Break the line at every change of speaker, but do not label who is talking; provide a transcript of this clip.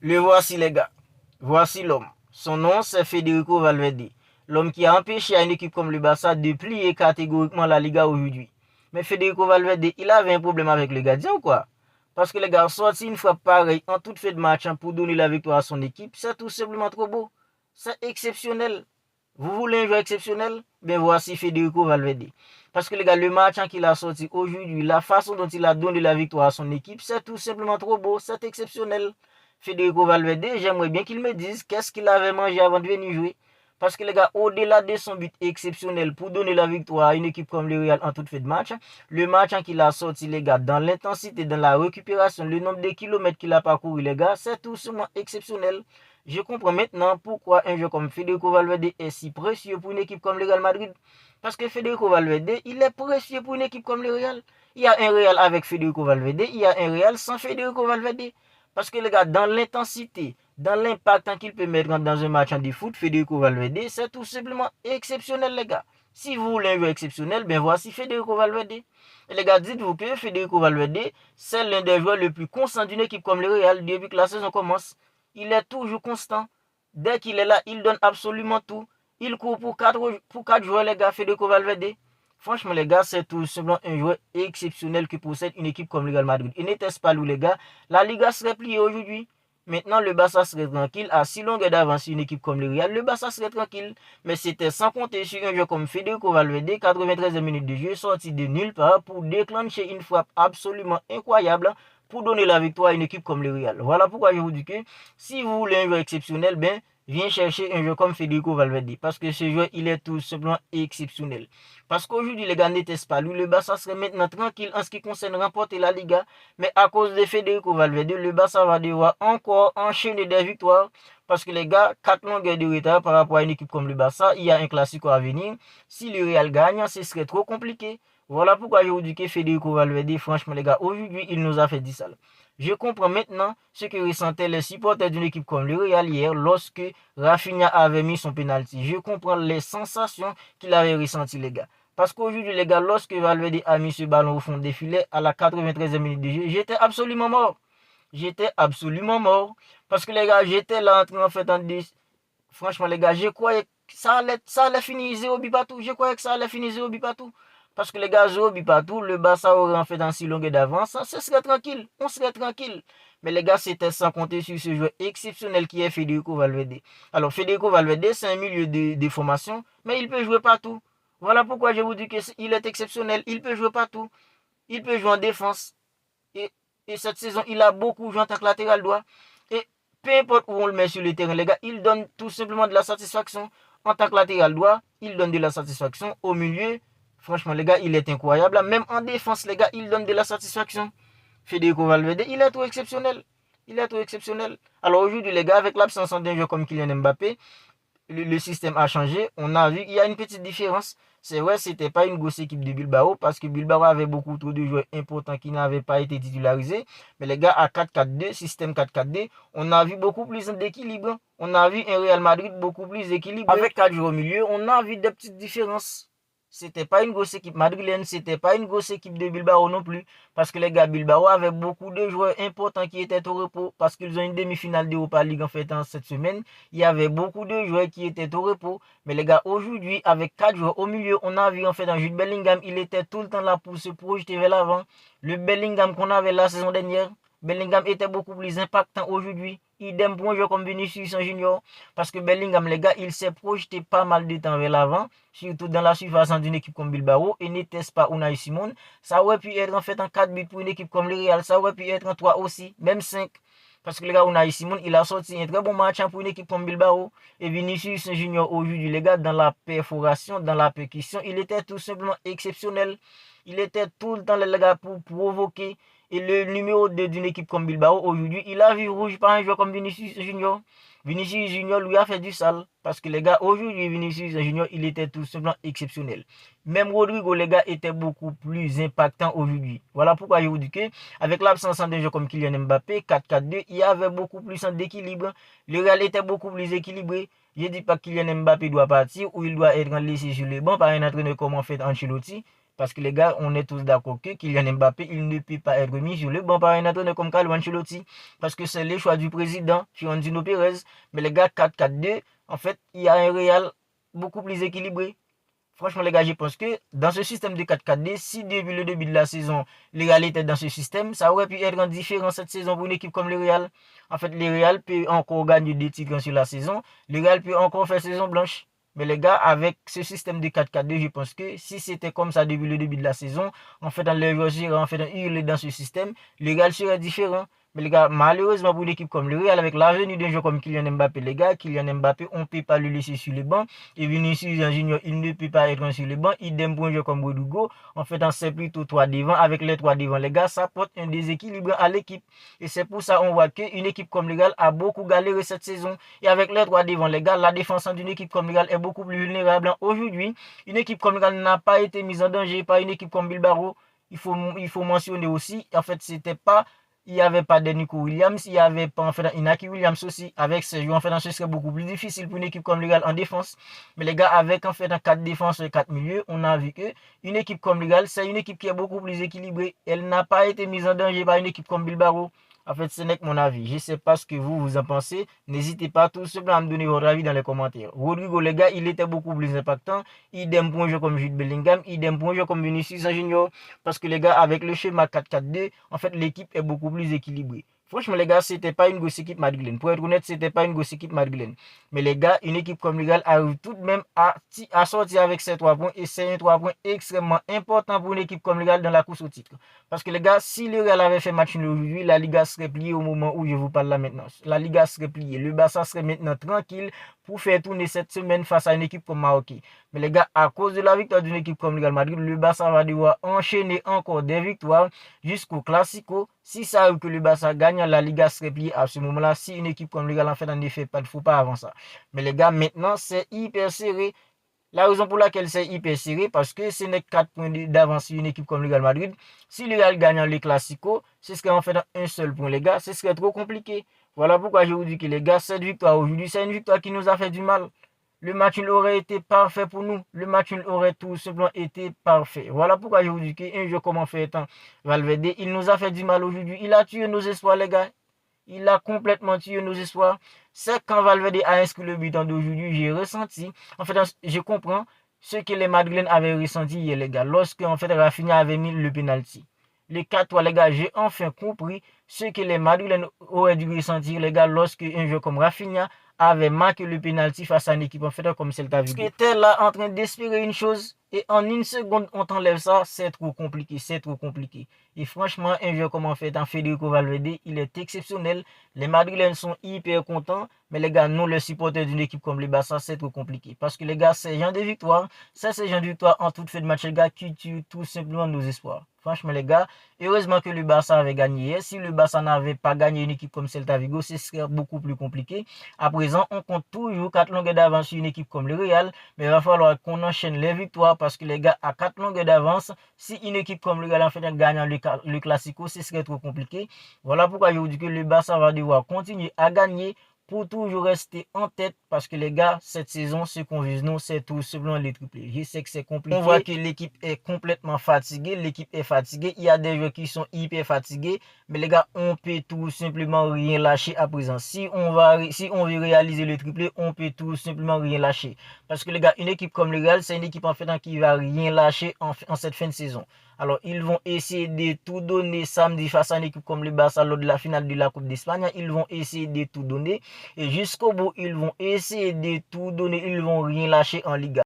Le voici les gars. Voici l'homme. Son nom c'est Federico Valverde. L'homme qui a empêché à une équipe comme le Barça de plier catégoriquement la Liga aujourd'hui. Mais Federico Valverde, il avait un problème avec le gardien ou quoi? Parce que les gars sorti une frappe pareille en toute fin de match pour donner la victoire à son équipe, c'est tout simplement trop beau. C'est exceptionnel. Vous voulez un joueur exceptionnel? Ben voici Federico Valverde. Parce que les gars, le match qu'il a sorti aujourd'hui, la façon dont il a donné la victoire à son équipe, c'est tout simplement trop beau, c'est exceptionnel. Federico Valverde, j'aimerais bien qu'il me dise qu'est-ce qu'il avait mangé avant de venir jouer. Parce que les gars, au-delà de son but exceptionnel pour donner la victoire à une équipe comme le Real en toute fin de match, le match qu'il a sorti, les gars, dans l'intensité, dans la récupération, le nombre de kilomètres qu'il a parcouru, les gars, c'est tout simplement exceptionnel. Je comprends maintenant pourquoi un joueur comme Federico Valverde est si précieux pour une équipe comme le Real Madrid. Parce que Federico Valverde, il est précieux pour une équipe comme le Real. Il y a un Real avec Federico Valverde, il y a un Real sans Federico Valverde. Parce que les gars, dans l'intensité, dans l'impact qu'il peut mettre dans un match de foot, Federico Valverde, c'est tout simplement exceptionnel, les gars. Si vous voulez un joueur exceptionnel, ben voici Federico Valverde. Et les gars, dites-vous que Federico Valverde, c'est l'un des joueurs les plus constants d'une équipe comme le Real depuis que la saison commence. Il est toujours constant. Dès qu'il est là, il donne absolument tout. Il court pour 4 joueurs, les gars, Federico Valverde. Franchement, les gars, c'est tout simplement un joueur exceptionnel que possède une équipe comme le Real Madrid. Et n'était-ce pas nous, les gars, la Liga serait pliée aujourd'hui. Maintenant, le Barça serait tranquille. À 6 longueurs d'avance sur une équipe comme le Real, le Barça serait tranquille. Mais c'était sans compter sur un joueur comme Federico Valverde, 93 minutes de jeu, sorti de nulle part pour déclencher une frappe absolument incroyable pour donner la victoire à une équipe comme le Real. Voilà pourquoi je vous dis que si vous voulez un joueur exceptionnel, ben, viens chercher un joueur comme Federico Valverde. Parce que ce joueur, il est tout simplement exceptionnel. Parce qu'aujourd'hui, les gars, n'était-ce pas lui, le Barça serait maintenant tranquille en ce qui concerne remporter la Liga. Mais à cause de Federico Valverde, le Barça va devoir encore enchaîner des victoires. Parce que les gars, 4 longueurs de retard par rapport à une équipe comme le Barça, il y a un classico à venir. Si le Real gagne, ce serait trop compliqué. Voilà pourquoi je vous dis que Federico Valverde, franchement les gars, aujourd'hui, il nous a fait 10 salles. Je comprends maintenant ce que ressentaient les supporters d'une équipe comme le Real hier lorsque Rafinha avait mis son penalty. Je comprends les sensations qu'il avait ressenties, les gars. Parce qu'aujourd'hui, les gars, lorsque Valverde a mis ce ballon au fond des filets à la 93e minute de jeu, j'étais absolument mort. J'étais absolument mort. Parce que les gars, j'étais là en train en fait en 10. Franchement, les gars, je croyais que ça allait finir 0 but partout. Je croyais que ça allait finir 0 but partout. Parce que les gars, 0 but partout, le Barça aurait en fait un si longueur d'avance. Ce serait tranquille. On serait tranquille. Mais les gars, c'était sans compter sur ce joueur exceptionnel qui est Federico Valverde. Alors, Federico Valverde, c'est un milieu de formation, mais il peut jouer partout. Voilà pourquoi je vous dis qu'il est exceptionnel. Il peut jouer partout. Il peut jouer en défense. Et, et cette saison, il a beaucoup joué en tant que latéral droit. Et peu importe où on le met sur le terrain, les gars, il donne tout simplement de la satisfaction. En tant que latéral droit, il donne de la satisfaction. Au milieu, franchement, les gars, il est incroyable. Même en défense, les gars, il donne de la satisfaction. Federico Valverde, il est trop exceptionnel. Il est trop exceptionnel. Alors aujourd'hui, les gars, avec l'absence d'un joueur comme Kylian Mbappé, le système a changé. On a vu qu'il y a une petite différence. C'est vrai, c'était pas une grosse équipe de Bilbao parce que Bilbao avait beaucoup trop de joueurs importants qui n'avaient pas été titularisés. Mais les gars, à 4-4-2, système 4-4-2, on a vu beaucoup plus d'équilibre. On a vu un Real Madrid beaucoup plus équilibré. Avec 4 joueurs au milieu, on a vu des petites différences. C'était pas une grosse équipe madrilène, c'était pas une grosse équipe de Bilbao non plus. Parce que les gars, Bilbao avait beaucoup de joueurs importants qui étaient au repos. Parce qu'ils ont une demi-finale d'Europa League en fait en cette semaine. Il y avait beaucoup de joueurs qui étaient au repos. Mais les gars, aujourd'hui, avec 4 joueurs au milieu, on a vu en fait un Jude Bellingham. Il était tout le temps là pour se projeter vers l'avant. Le Bellingham qu'on avait la saison dernière, Bellingham était beaucoup plus impactant aujourd'hui. Idem pour un joueur comme Vinicius Junior. Parce que Bellingham, les gars, il s'est projeté pas mal de temps vers l'avant. Surtout dans la surface d'une équipe comme Bilbao. Et n'était-ce pas Unai Simon. Ça aurait pu être en fait en 4 buts pour une équipe comme le Real. Ça aurait pu être en 3 aussi. Même 5. Parce que les gars, Unai Simon, il a sorti un très bon match pour une équipe comme Bilbao. Et Vinicius Junior aujourd'hui, les gars, dans la perforation, dans la percussion, il était tout simplement exceptionnel. Il était tout le temps, les gars, pour provoquer. Et le numéro 2 d'une équipe comme Bilbao, aujourd'hui, il a vu rouge par un joueur comme Vinicius Junior. Vinicius Junior lui a fait du sale. Parce que les gars, aujourd'hui, Vinicius Junior, il était tout simplement exceptionnel. Même Rodrigo, les gars, était beaucoup plus impactant aujourd'hui. Voilà pourquoi je vous dis que, avec l'absence d'un joueur comme Kylian Mbappé, 4-4-2, il y avait beaucoup plus d'équilibre. Le Real était beaucoup plus équilibré. Je ne dis pas que Kylian Mbappé doit partir ou il doit être laissé sur le banc par un entraîneur comme en fait Ancelotti. Parce que les gars, on est tous d'accord que Kylian Mbappé, il ne peut pas être mis sur le banc par un entraîneur comme Carlo Ancelotti. Parce que c'est le choix du président, Florentino Pérez. Mais les gars, 4-4-2, en fait, il y a un Real beaucoup plus équilibré. Franchement, les gars, je pense que dans ce système de 4-4-2, si depuis le début de la saison, le Real était dans ce système, ça aurait pu être différent cette saison pour une équipe comme le Real. En fait, le Real peut encore gagner des titres sur la saison. Le Real peut encore faire saison blanche. Mais les gars, avec ce système de 4-4-2, je pense que si c'était comme ça depuis le début de la saison, en fait, dans les joueurs, en fait, dans ce système, le Real serait différent. Mais les gars, malheureusement pour une équipe comme le Real, avec la venue d'un joueur comme Kylian Mbappé, les gars, Kylian Mbappé, on ne peut pas le laisser sur le banc. Et Vinicius Junior, il ne peut pas être sur le banc. Idem pour un joueur comme Rodrigo. En fait, c'est plutôt 3 devant. Avec les 3 devant, les gars, ça porte un déséquilibre à l'équipe. Et c'est pour ça qu'on voit qu'une équipe comme le Real a beaucoup galéré cette saison. Et avec les 3 devant, les gars, la défense d'une équipe comme le Real est beaucoup plus vulnérable. Aujourd'hui, une équipe comme le Real n'a pas été mise en danger par une équipe comme Bilbao. Il faut mentionner aussi, en fait, il n'y avait pas de Nico Williams, il n'y avait pas en fait Inaki Williams aussi. Avec ce jeu, en fait, ce serait beaucoup plus difficile pour une équipe comme le Real en défense. Mais les gars, avec en fait 4 défenses et 4 milieux, on a vu que une équipe comme le Real, c'est une équipe qui est beaucoup plus équilibrée. Elle n'a pas été mise en danger par une équipe comme Bilbao. En fait, ce n'est que mon avis. Je ne sais pas ce que vous en pensez. N'hésitez pas tout simplement à me donner votre avis dans les commentaires. Rodrigo, les gars, il était beaucoup plus impactant. Idem pour un jeu comme Jude Bellingham. Idem pour un jeu comme Vinicius Junior. Parce que les gars, avec le schéma 4-4-2, en fait, l'équipe est beaucoup plus équilibrée. Franchement, les gars, c'était pas une grosse équipe madrilène. Pour être honnête, c'était pas une grosse équipe madrilène. Mais les gars, une équipe comme le Real arrive tout de même à sortir avec ces 3 points. Et c'est un 3 points extrêmement important pour une équipe comme le Real dans la course au titre. Parce que les gars, si le Real avait fait match nul aujourd'hui, la Liga serait pliée au moment où je vous parle là maintenant. La Liga serait pliée. Le Barça serait maintenant tranquille pour faire tourner cette semaine face à une équipe comme Marseille. Mais les gars, à cause de la victoire d'une équipe comme le Real Madrid, le Barça va devoir enchaîner encore des victoires jusqu'au Classico. Si ça arrive que le Barça gagne, la Liga serait pliée à ce moment-là. Si une équipe comme le Real en fait, ne fait pas de faux pas avant ça. Mais les gars, maintenant, c'est hyper serré. La raison pour laquelle c'est hyper serré, parce que ce n'est que 4 points d'avance sur une équipe comme le Real Madrid. Si le Real gagne les Clasico, ce serait en fait un seul point, les gars. Ce serait trop compliqué. Voilà pourquoi je vous dis que les gars, cette victoire aujourd'hui, c'est une victoire qui nous a fait du mal. Le match aurait été parfait pour nous. Le match aurait tout simplement été parfait. Voilà pourquoi je vous dis qu'un jeu comme en fait Valverde, il nous a fait du mal aujourd'hui. Il a tué nos espoirs, les gars. Il a complètement tué nos espoirs. C'est quand Valverde a inscrit le but d'aujourd'hui, j'ai ressenti. En fait, je comprends ce que les Madrilènes avaient ressenti hier, les gars. Lorsque, en fait, Rafinha avait mis le penalty. Les 4-3, les gars, j'ai enfin compris ce que les Madrilènes auraient dû ressentir, les gars, lorsque un joueur comme Rafinha avait marqué le penalty face à une équipe en fait comme Celta Vigo. Parce que t'es là en train d'espérer une chose et en une seconde on t'enlève ça, c'est trop compliqué, c'est trop compliqué. Et franchement, un joueur comme en fait Federico Valverde, il est exceptionnel. Les Madrilènes sont hyper contents, mais les gars, nous les supporters d'une équipe comme le Barça, c'est trop compliqué. Parce que les gars, c'est genre de victoire, c'est genre de victoire en toute fin de match, les gars, qui tue tout simplement nos espoirs. Franchement, les gars, heureusement que le Barça avait gagné hier. Si le Barça n'avait pas gagné une équipe comme Celta Vigo, ce serait beaucoup plus compliqué. À présent, on compte toujours 4 longueurs d'avance sur une équipe comme le Real. Mais il va falloir qu'on enchaîne les victoires parce que les gars, à 4 longueurs d'avance, si une équipe comme le Real en fait gagne le Classico, ce serait trop compliqué. Voilà pourquoi je vous dis que le Barça va devoir continuer à gagner pour toujours rester en tête parce que les gars, cette saison, ce qu'on vise nous, c'est tout simplement les triplés. Je sais que c'est compliqué. On voit que l'équipe est complètement fatiguée. L'équipe est fatiguée. Il y a des joueurs qui sont hyper fatigués. Mais les gars, on peut tout simplement rien lâcher à présent. Si on veut réaliser le triplé, on peut tout simplement rien lâcher. Parce que les gars, une équipe comme le Real, c'est une équipe en fait qui va rien lâcher en cette fin de saison. Alors, ils vont essayer de tout donner samedi face à une équipe comme le Barça lors de la finale de la Coupe d'Espagne. Ils vont essayer de tout donner. Et jusqu'au bout, ils vont essayer de tout donner. Ils vont rien lâcher en Liga.